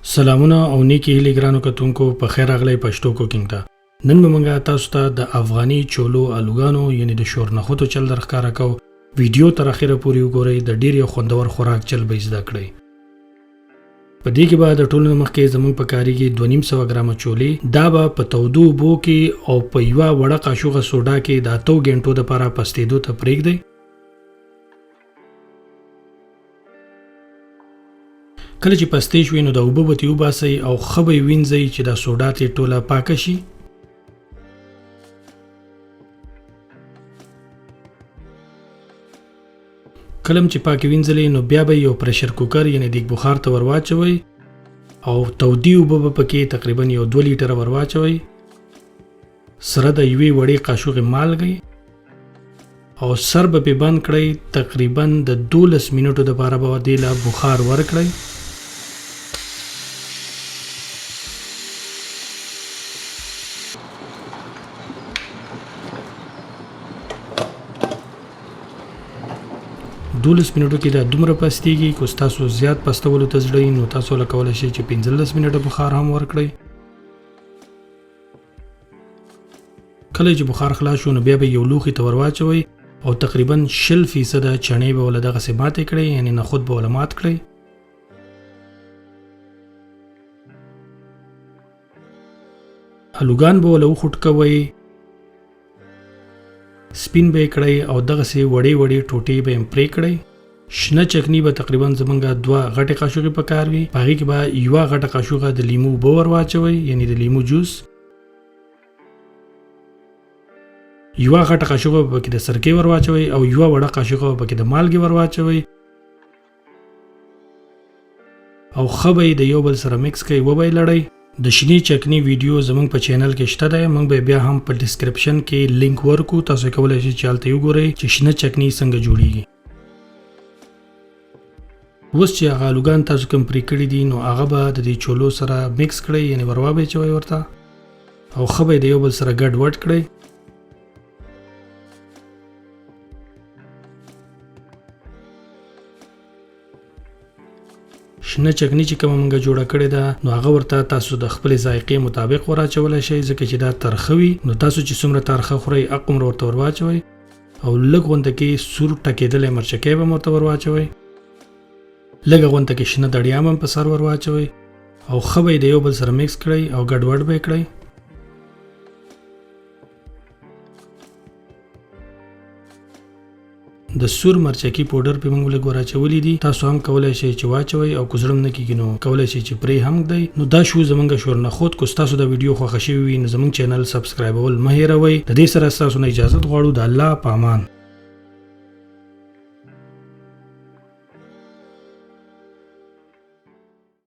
سلامونه او نیکی هیلې ګرانو کتونکو په خیر راغلی پښتو کوکینګ ته. نن به موږ تاسو ته د افغاني چولو الوګانو یعنی د شورنخوتو چل درښکاره کو. ویډیو تر اخره پورې وګورئ، د ډیر یو خوندور خوراک چل به زده کړئ. په دې کې به د ټولو مخکې زموږ په کاریږي 250 ګرام چولې. دا به په تودو اوبو کې او په یوه وړه قاشوغه سوډا کې د 8 غنټو لپاره پستېدو ته پرېږدئ. کله چې پستې شوي نو د اوبه به ترې وباسئ او ښه به یې وینځئ چې دا سوډا ترې ټوله پاکه شي. کله چې پاکې وینځلې نو بیا به یو پرشر کوکر یعنی دیګ بخار ته ور واچوئ او تودې اوبه به پکې تقریبا یو 2 لیټره ور واچوئ سره د یوې وړې قاشوغې مالګې او سر به پې بند کړئ. تقریبا د 12 منټو دپاره به دې له بخار ورکړئ. دولس منټو کې دا دومره پستېږي. که تاسو زیات پستولو ته زړه وي نو تاسو له کولی شئ چې 15 منټه بخار هم ورکړئ. کله چې بخار خلاص شو نو بیا به یو لوښي ته ور واچوئ او تقریبا 20% چڼې به له دغسې ماتې کړئ، یعنې نخود به له مات کړئ. الوګان به له وخوټ کوئ، سپین به یې کړئ او دغسې وړې وړې ټوټې به یې پرې کړئ. شنه چکني به تقریبا زمونږ 2 غټې قاشوغې پکار وي. په هغې کې به یوه غټه قاشوغه د لیمو اوبه ور واچوئ، یعنې د لیمو جوس. یوه غټه قاشوغه به پکې د سرکې ور واچوئ او یوه وړه قاشوغه به پکې د مالګې ور واچوئ او ښه به یې د یو بل سره مکس کړئ، وبه یې لړئ. د شنې چکني ویډیو زمونږ په چینل کې شته دی، موږ به بیا هم په ډسکرپشن کې لینک ورکو، تاسو کولی شئ چې هلته یې وګورئ چې شنه چکني څنګه جوړیږي. اوس چې هغه الوګان تاسو کوم پرې کړي دي نو هغه به د دې چولو سره مکس کړئ، یعنې ور واچوئ ورته او ښه به یې د یو بل سره ګډ وډ کړئ. شنه چکني چې کومه موږ جوړه کړې ده نو هغه ورته تاسو د خپلې ذایقې مطابق ور اچولی شئ، ځکه چې دا ترخه وي نو تاسو چې څومره ترخه خورئ هغومره ورته ور واچوئ او لږ غونته کې سور ټکېدلی مرچکی به هم ورته ور واچوئ، لږه غونته کې شنه دړیا هم په سر ور واچوئ او ښه به یې د یو بل سره مکس کړئ او ګډ وډ به یې کړئ. د سور مرچکي پوډر په موږ لږ ور اچولي دي، تاسو هم کولی شئ چې واچوئ او که زړه م نه کېږي نو کولی شئ چې پرې هم ږدئ. نو دا شو زموږ شورنخود. که ستاسو دا ویډیو خوښه شوې وي نو زموږ چینل سبسکرایبول مه هېروئ. د دې سره ستاسو نه اجازت غواړو. د الله په امان.